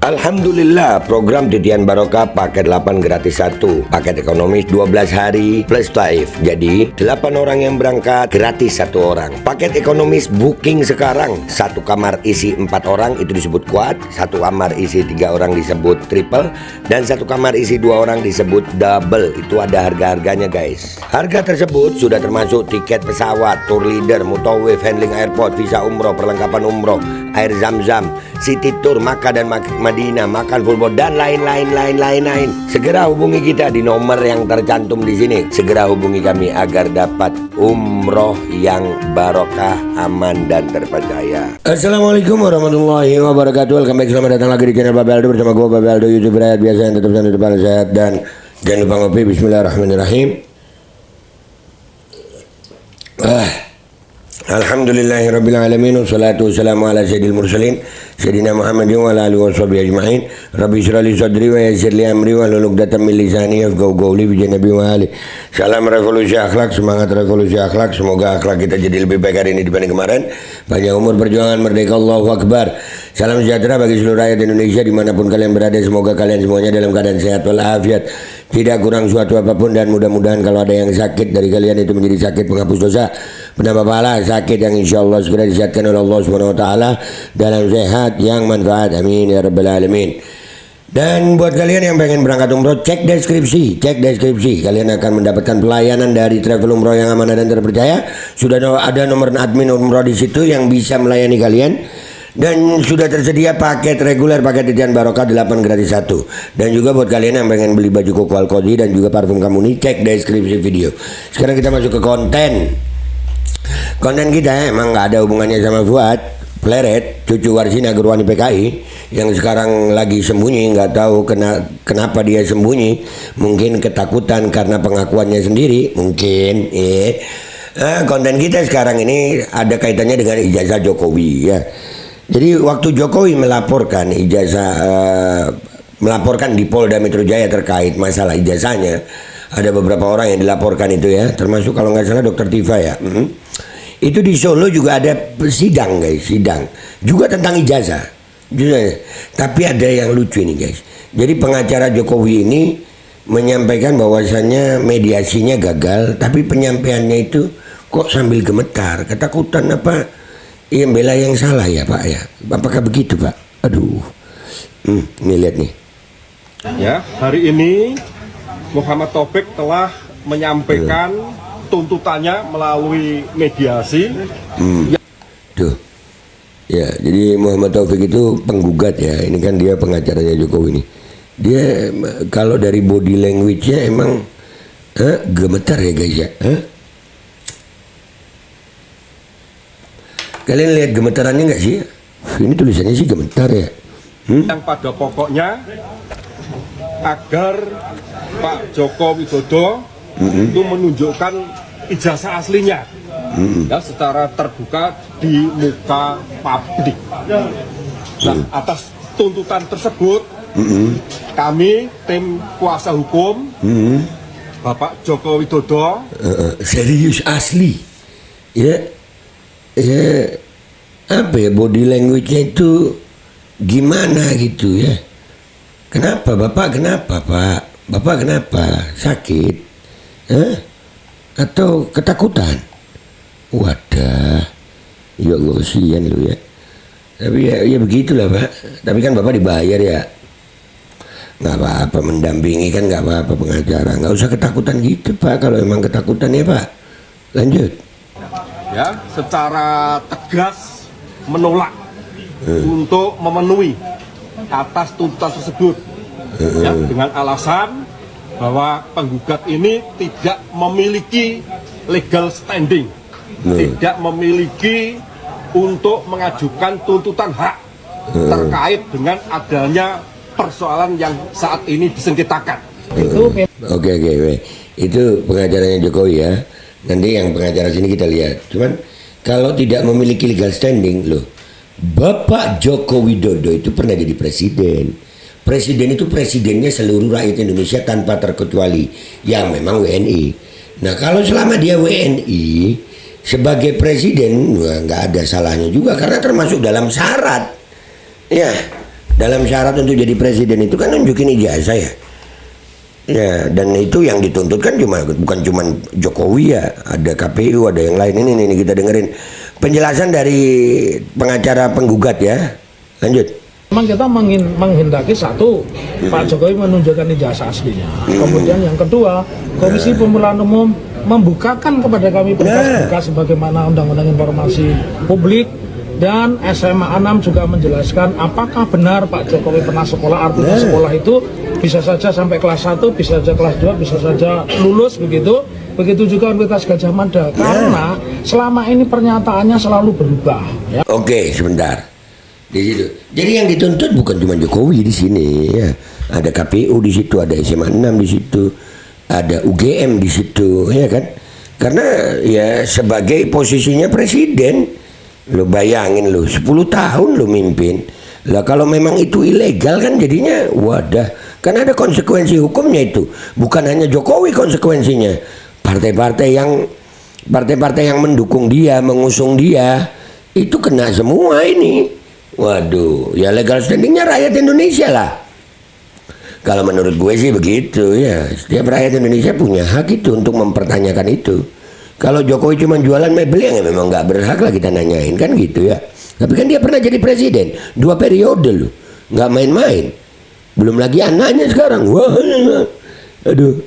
Alhamdulillah, program Titian Barokah paket 8 gratis 1, paket ekonomis 12 hari plus live. Jadi 8 orang yang berangkat gratis 1 orang. Paket ekonomis booking sekarang, 1 kamar isi 4 orang itu disebut quad, 1 kamar isi 3 orang disebut triple, dan 1 kamar isi 2 orang disebut double. Itu ada harga-harganya guys. Harga tersebut sudah termasuk tiket pesawat, tour leader, mutawif, handling airport, visa umroh, perlengkapan umroh, air zam-zam, city tour, Makkah dan Madinah, makan full board, dan lain-lain. Segera hubungi kita di nomor yang tercantum di sini. Segera hubungi kami agar dapat umroh yang barokah, aman dan terpercaya. Assalamualaikum warahmatullahi wabarakatuh. Welcome back, selamat datang lagi di channel Babeldo bersama gue Babeldo, YouTube rakyat biasa yang tetap sehat dan jangan lupa ngopi. Bismillahirrahmanirrahim. Alhamdulillahirabbil alamin, wassalatu wassalamu ala sayyidil mursalin sayyidina Muhammadin wa ala alihi washabihi ajmain. Rabbi shrah li sadri wa yassir li amri wa hlul 'uqdatam min lisani yafqahu qawli bi nabi wa ali. Salam revolusi akhlak, semangat revolusi akhlak. Semoga akhlak kita jadi lebih baik hari ini dibanding kemarin. Panjang umur perjuangan merdeka, Allahu akbar. Salam sejahtera bagi seluruh rakyat Indonesia dimanapun kalian berada. Semoga kalian semuanya dalam keadaan sehat walafiat, tidak kurang suatu apapun, dan mudah-mudahan kalau ada yang sakit dari kalian itu menjadi sakit penghapus dosa, penambah pahala, sakit yang insya Allah segera disehatkan oleh Allah Subhanahu Wa Taala dalam sehat yang manfaat, amin ya rabbal alamin. Dan buat kalian yang pengen berangkat umroh, cek deskripsi. Kalian akan mendapatkan pelayanan dari travel umroh yang amanah dan terpercaya. Sudah ada nomor admin umroh di situ yang bisa melayani kalian. Dan sudah tersedia paket reguler, paket Titian Barokah 8 gratis 1. Dan juga buat kalian yang pengen beli baju koko Al-Qadhi dan juga parfum Kamuni, cek deskripsi video. Sekarang kita masuk ke konten. Konten kita emang nggak ada hubungannya sama Fuad Pleret, cucu Warsina Gerwani PKI yang sekarang lagi sembunyi. Nggak tahu kenapa dia sembunyi. Mungkin ketakutan karena pengakuannya sendiri. Mungkin konten kita sekarang ini ada kaitannya dengan ijazah Jokowi ya. Jadi waktu Jokowi melaporkan melaporkan di Polda Metro Jaya terkait masalah ijazahnya, ada beberapa orang yang dilaporkan itu ya, termasuk kalau nggak salah Dokter Tifa ya. Itu di Solo juga ada sidang guys, sidang juga tentang ijazah. Tapi ada yang lucu ini guys. Jadi pengacara Jokowi ini menyampaikan bahwasannya mediasinya gagal, tapi penyampaiannya itu kok sambil gemetar, ketakutan apa? Iya, bela yang salah ya Pak ya. Apakah begitu Pak? Aduh. Ini lihat nih. Ya, hari ini Muhammad Taufik telah menyampaikan tuntutannya melalui mediasi. Tuh. Ya, jadi Muhammad Taufik itu penggugat ya. Ini kan dia pengacaranya Jokowi ini. Dia kalau dari body language-nya emang gemetar ya guys ya. Kalian lihat gemetarannya nggak sih? Ini tulisannya sih gemetar ya. Yang pada pokoknya agar Pak Joko Widodo itu menunjukkan ijazah aslinya ya, secara terbuka di muka publik. Nah, atas tuntutan tersebut kami tim kuasa hukum Bapak Joko Widodo serius asli ya. Ya, apa ya, body language-nya itu gimana gitu ya. Kenapa Bapak, kenapa Pak? Bapak kenapa? Sakit? Atau ketakutan? Wadah, ya Allah, kesian lu ya. Tapi ya begitulah Pak. Tapi kan Bapak dibayar ya. Nggak apa-apa, mendampingi kan nggak apa-apa pengacara. Nggak usah ketakutan gitu Pak. Kalau emang ketakutan ya Pak, lanjut. Ya, secara tegas menolak untuk memenuhi atas tuntutan tersebut ya, dengan alasan bahwa penggugat ini tidak memiliki legal standing, tidak memiliki untuk mengajukan tuntutan hak terkait dengan adanya persoalan yang saat ini disengketakan. Oke. Itu pengacaranya Jokowi ya. Nanti yang pengacara sini kita lihat. Cuman kalau tidak memiliki legal standing loh, Bapak Joko Widodo itu pernah jadi presiden. Presiden itu presidennya seluruh rakyat Indonesia tanpa terkecuali yang memang WNI. Nah kalau selama dia WNI sebagai presiden, nggak ada salahnya juga karena termasuk dalam syarat. Ya, dalam syarat untuk jadi presiden itu kan nunjukin ijazah ya. Ya, dan itu yang dituntut kan bukan cuma Jokowi ya, ada KPU, ada yang lain. Ini kita dengerin penjelasan dari pengacara penggugat ya. Lanjut. Memang kita menghendaki satu, Pak Jokowi menunjukkan ijazah aslinya. Kemudian yang kedua, Komisi Pemilihan Umum membukakan kepada kami berkas-berkas sebagaimana Undang-Undang Informasi Publik, dan SMA 6 juga menjelaskan apakah benar Pak Jokowi pernah sekolah. Artinya sekolah itu bisa saja sampai kelas 1, bisa saja kelas 2, bisa saja lulus begitu. Begitu juga Universitas Gajah Mada, karena selama ini pernyataannya selalu berubah ya. Oke, sebentar. Di situ. Jadi yang dituntut bukan cuma Jokowi di sini ya. Ada KPU di situ, ada SMA 6 di situ, ada UGM di situ, ya kan? Karena ya sebagai posisinya presiden, lo bayangin lo 10 tahun lo mimpin. Lah kalau memang itu ilegal kan jadinya wadah. Kan ada konsekuensi hukumnya itu. Bukan hanya Jokowi konsekuensinya. Partai-partai yang mendukung dia, mengusung dia, itu kena semua ini. Waduh, ya legal standingnya rakyat Indonesia lah. Kalau menurut gue sih begitu ya. Setiap rakyat Indonesia punya hak itu untuk mempertanyakan itu. Kalau Jokowi cuma jualan mebel yang memang nggak berhak lah kita nanyain kan gitu ya. Tapi kan dia pernah jadi presiden 2 periode loh, nggak main-main. Belum lagi anaknya sekarang. Wah, aduh,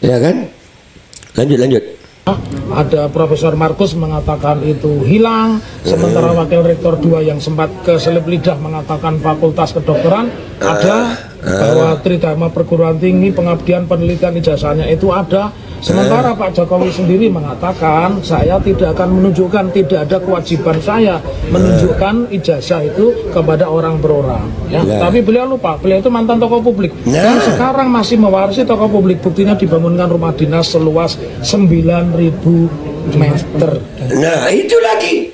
ya kan? Lanjut. Ada Profesor Markus mengatakan itu hilang, sementara Wakil Rektor 2 yang sempat keselip lidah mengatakan fakultas kedokteran ada, bahwa Tridharma Perguruan Tinggi Pengabdian Penelitian ijazahnya itu ada. Sementara Pak Jokowi sendiri mengatakan saya tidak akan menunjukkan, tidak ada kewajiban saya menunjukkan ijazah itu kepada orang per orang ya. Tapi beliau lupa, beliau itu mantan tokoh publik dan sekarang masih mewarisi tokoh publik. Buktinya dibangunkan rumah dinas seluas 9.000 meter. Nah itu lagi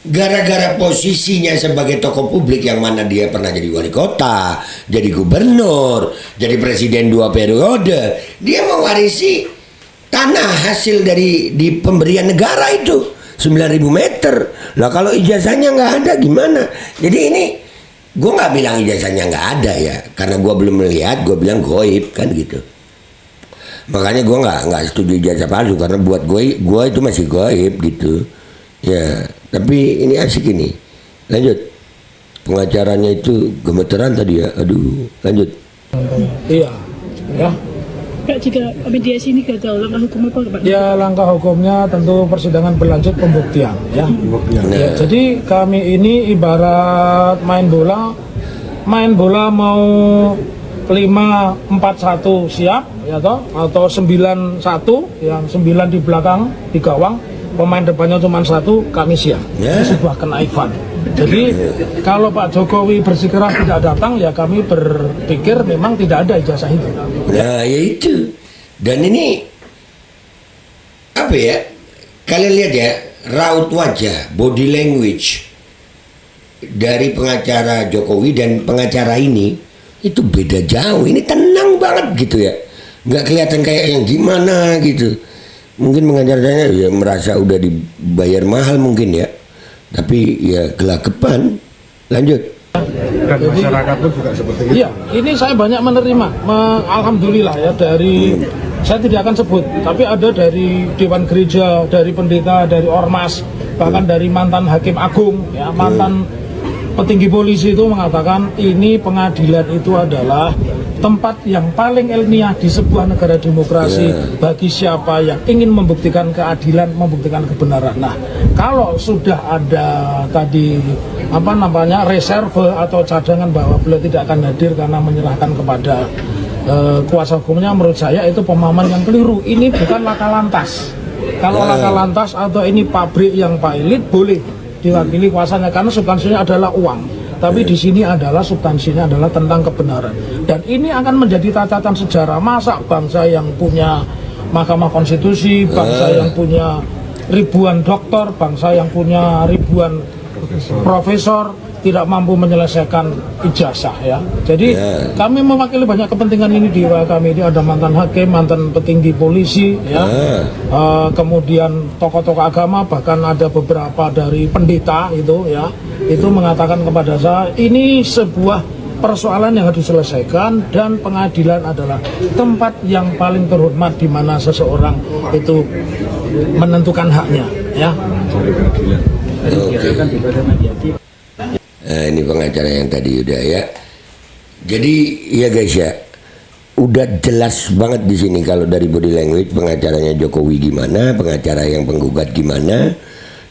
gara-gara posisinya sebagai tokoh publik, yang mana dia pernah jadi wali kota, jadi gubernur, jadi presiden 2 periode, dia mewarisi tanah hasil di pemberian negara itu 9.000 meter. Lah kalau ijazahnya nggak ada gimana? Jadi ini gue nggak bilang ijazahnya nggak ada ya, karena gue belum melihat, gue bilang goib kan gitu. Makanya gue nggak setuju ijazah palsu, karena buat gue itu masih goib gitu ya. Tapi ini asik ini. Lanjut. Pengacaranya itu gemeteran tadi ya. Aduh, lanjut. Iya ya. Pak, jika mediasi ini gagal, langkah hukum apa Pak? Ya, langkah hukumnya tentu persidangan berlanjut pembuktian ya. Ya, jadi kami ini ibarat main bola mau 5-4-1 siap ya toh, atau 9-1 yang 9 di belakang di gawang, pemain depannya cuma 1, kami siap. Ini sebuah kenaifan. Jadi kalau Pak Jokowi bersikeras tidak datang, ya kami berpikir memang tidak ada ijazah itu. Nah ya itu. Dan ini apa ya, kalian lihat ya, raut wajah, body language dari pengacara Jokowi dan pengacara ini itu beda jauh. Ini tenang banget gitu ya, nggak kelihatan kayak yang gimana gitu. Mungkin pengacaranya ya merasa udah dibayar mahal mungkin ya, tapi ya gelagapan. Lanjut. Dan masyarakat pun juga seperti itu. Iya, ini saya banyak menerima, alhamdulillah ya, dari saya tidak akan sebut, tapi ada dari Dewan Gereja, dari pendeta, dari ormas, bahkan dari mantan hakim agung, ya, mantan petinggi polisi itu mengatakan ini pengadilan itu adalah tempat yang paling ilmiah di sebuah negara demokrasi bagi siapa yang ingin membuktikan keadilan, membuktikan kebenaran. Nah, kalau sudah ada tadi reserve atau cadangan bahwa beliau tidak akan hadir karena menyerahkan kepada kuasa hukumnya, menurut saya itu pemahaman yang keliru. Ini bukan laka lantas. Kalau laka lantas atau ini pabrik yang pilot boleh diwakili kuasanya karena substansinya adalah uang. Tapi di sini adalah substansinya adalah tentang kebenaran. Dan ini akan menjadi catatan sejarah. Masa bangsa yang punya Mahkamah Konstitusi, bangsa yang punya ribuan doktor, bangsa yang punya ribuan profesor, tidak mampu menyelesaikan ijazah ya. Jadi kami mewakili banyak kepentingan ini di kami ini ada mantan hakim, mantan petinggi polisi ya, kemudian tokoh-tokoh agama, bahkan ada beberapa dari pendeta itu ya, itu mengatakan kepada saya ini sebuah persoalan yang harus diselesaikan dan pengadilan adalah tempat yang paling terhormat di mana seseorang itu menentukan haknya ya. Nah, ini pengacara yang tadi udah ya. Jadi ya guys ya, udah jelas banget di sini kalau dari body language pengacaranya Jokowi gimana, pengacara yang penggugat gimana,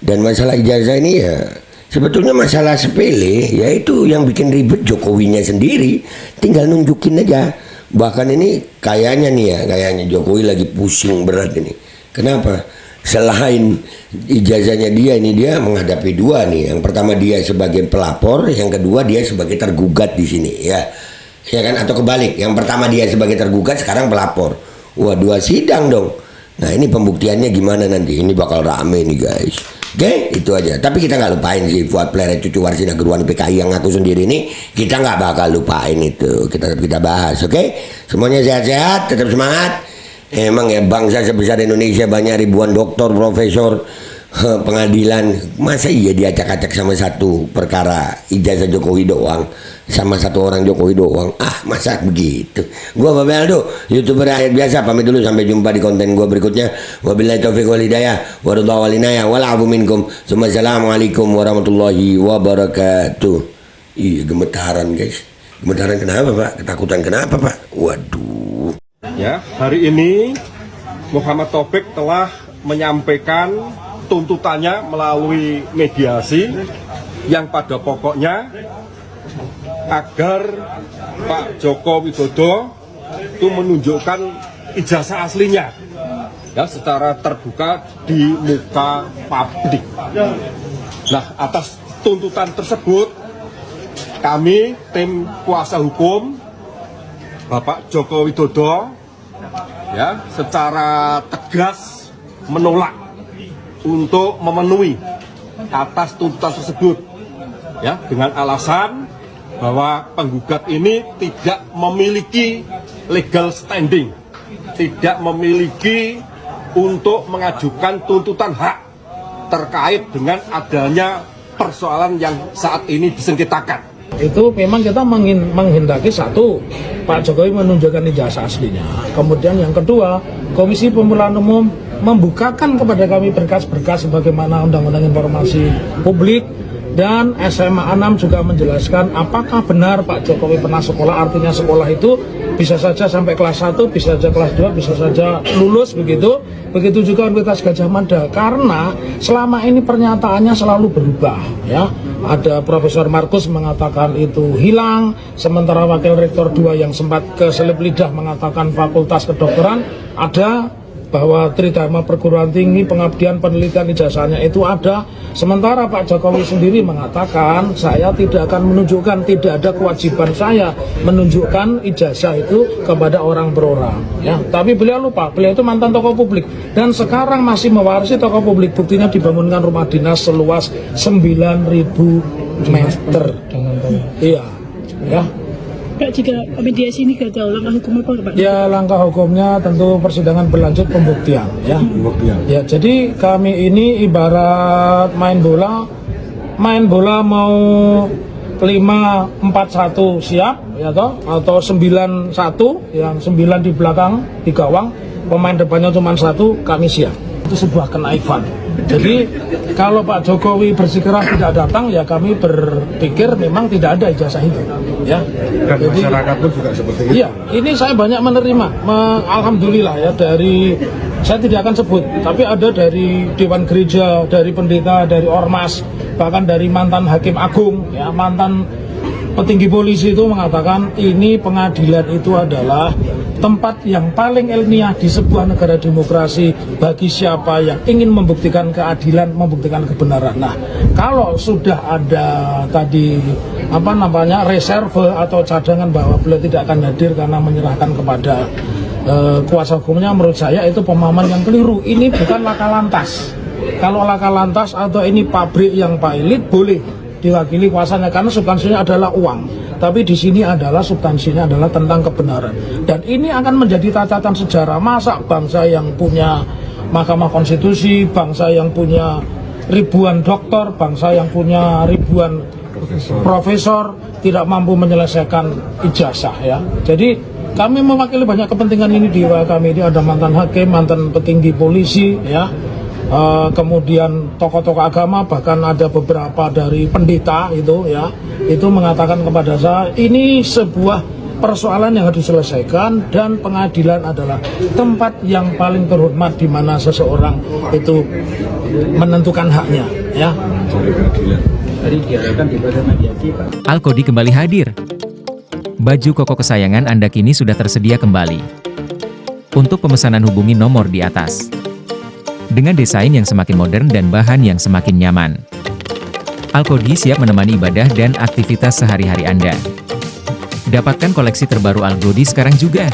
dan masalah ijazah ini ya sebetulnya masalah sepele, yaitu yang bikin ribet Jokowinya sendiri, tinggal nunjukin aja. Bahkan ini kayaknya nih ya, kayaknya Jokowi lagi pusing berat ini. Kenapa? Selain ijazahnya dia ini, dia menghadapi dua nih. Yang pertama dia sebagai pelapor, yang kedua dia sebagai tergugat di sini ya. Ya kan, atau kebalik. Yang pertama dia sebagai tergugat, sekarang pelapor. Wah, dua sidang dong. Nah, ini pembuktiannya gimana nanti? Ini bakal rame nih guys. Oke, itu aja. Tapi kita nggak lupain sih Fuad Pleret Cucu Warsina Geruan PKI yang ngaku sendiri ini, kita nggak bakal lupain itu. Kita bahas, oke? Semuanya sehat-sehat, tetap semangat. Emang ya bangsa sebesar Indonesia banyak ribuan doktor, profesor, pengadilan. Masa iya diacak-acak sama satu perkara ijazah Jokowi doang, sama satu orang Jokowi doang? Ah, masa begitu? Gua Babel Aldo, YouTuber rakyat biasa, pamit dulu, sampai jumpa di konten gua berikutnya. Wabillahi taufiq wal hidayah, waridhaw wal inayah, wal afu minkum. Assalamualaikum warahmatullahi wabarakatuh. Iya, gemetaran guys. Gemetaran kenapa Pak? Ketakutan kenapa Pak? Waduh. Ya, hari ini Muhammad Taufik telah menyampaikan tuntutannya melalui mediasi yang pada pokoknya agar Pak Joko Widodo itu menunjukkan ijazah aslinya ya secara terbuka di muka publik. Nah, atas tuntutan tersebut kami tim kuasa hukum Bapak Joko Widodo ya secara tegas menolak untuk memenuhi atas tuntutan tersebut ya, dengan alasan bahwa penggugat ini tidak memiliki legal standing, tidak memiliki untuk mengajukan tuntutan hak terkait dengan adanya persoalan yang saat ini disengketakan. Itu memang kita menghendaki satu, Pak Jokowi menunjukkan ijazah aslinya. Kemudian yang kedua, Komisi Pemilihan Umum membukakan kepada kami berkas-berkas sebagaimana Undang-Undang Informasi Publik, dan SMA 6 juga menjelaskan apakah benar Pak Jokowi pernah sekolah. Artinya sekolah itu bisa saja sampai kelas 1, bisa saja kelas 2, bisa saja lulus begitu. Begitu juga Universitas Gadjah Mada, karena selama ini pernyataannya selalu berubah ya. Ada Profesor Markus mengatakan itu hilang, sementara Wakil Rektor 2 yang sempat keselip lidah mengatakan fakultas kedokteran ada, bahwa Tridharma Perguruan Tinggi Pengabdian Penelitian ijazahnya itu ada. Sementara Pak Jokowi sendiri mengatakan saya tidak akan menunjukkan, tidak ada kewajiban saya menunjukkan ijazah itu kepada orang per orang ya. Tapi beliau lupa, beliau itu mantan tokoh publik dan sekarang masih mewarisi tokoh publik. Buktinya dibangunkan rumah dinas seluas 9.000 meter. Iya ya. Pak, jika mediasi ini gagal, langkah hukum apa Pak? Ya, langkah hukumnya tentu persidangan berlanjut, pembuktian ya. Ya, jadi kami ini ibarat main bola mau 5-4-1 siap ya toh, atau 9-1 yang 9 di belakang di gawang, pemain depannya cuma 1, kami siap. Itu sebuah kenaifan. Jadi kalau Pak Jokowi bersikeras tidak datang, ya kami berpikir memang tidak ada ijazah itu ya. Dan jadi, masyarakat pun juga seperti itu. Iya, ini saya banyak menerima, alhamdulillah ya, dari, saya tidak akan sebut, tapi ada dari Dewan Gereja, dari pendeta, dari ormas, bahkan dari mantan hakim agung ya, mantan petinggi polisi itu mengatakan ini pengadilan itu adalah tempat yang paling ilmiah di sebuah negara demokrasi bagi siapa yang ingin membuktikan keadilan, membuktikan kebenaran. Nah, kalau sudah ada tadi reserve atau cadangan bahwa beliau tidak akan hadir karena menyerahkan kepada kuasa hukumnya, menurut saya itu pemahaman yang keliru. Ini bukan laka lantas. Kalau laka lantas atau ini pabrik yang pilot boleh, diwakili kuasanya, karena substansinya adalah uang. Tapi di sini adalah substansinya adalah tentang kebenaran. Dan ini akan menjadi catatan sejarah. Masa bangsa yang punya Mahkamah Konstitusi, bangsa yang punya ribuan doktor, bangsa yang punya ribuan profesor tidak mampu menyelesaikan ijazah ya. Jadi kami mewakili banyak kepentingan ini di kami. Ini ada mantan hakim, mantan petinggi polisi ya. Kemudian tokoh-tokoh agama, bahkan ada beberapa dari pendeta itu ya, itu mengatakan kepada saya ini sebuah persoalan yang harus diselesaikan, dan pengadilan adalah tempat yang paling terhormat di mana seseorang itu menentukan haknya ya. Al-Qodi kembali hadir. Baju koko kesayangan Anda kini sudah tersedia kembali. Untuk pemesanan hubungi nomor di atas. Dengan desain yang semakin modern dan bahan yang semakin nyaman, Al-Qodi siap menemani ibadah dan aktivitas sehari-hari Anda. Dapatkan koleksi terbaru Al-Qodi sekarang juga.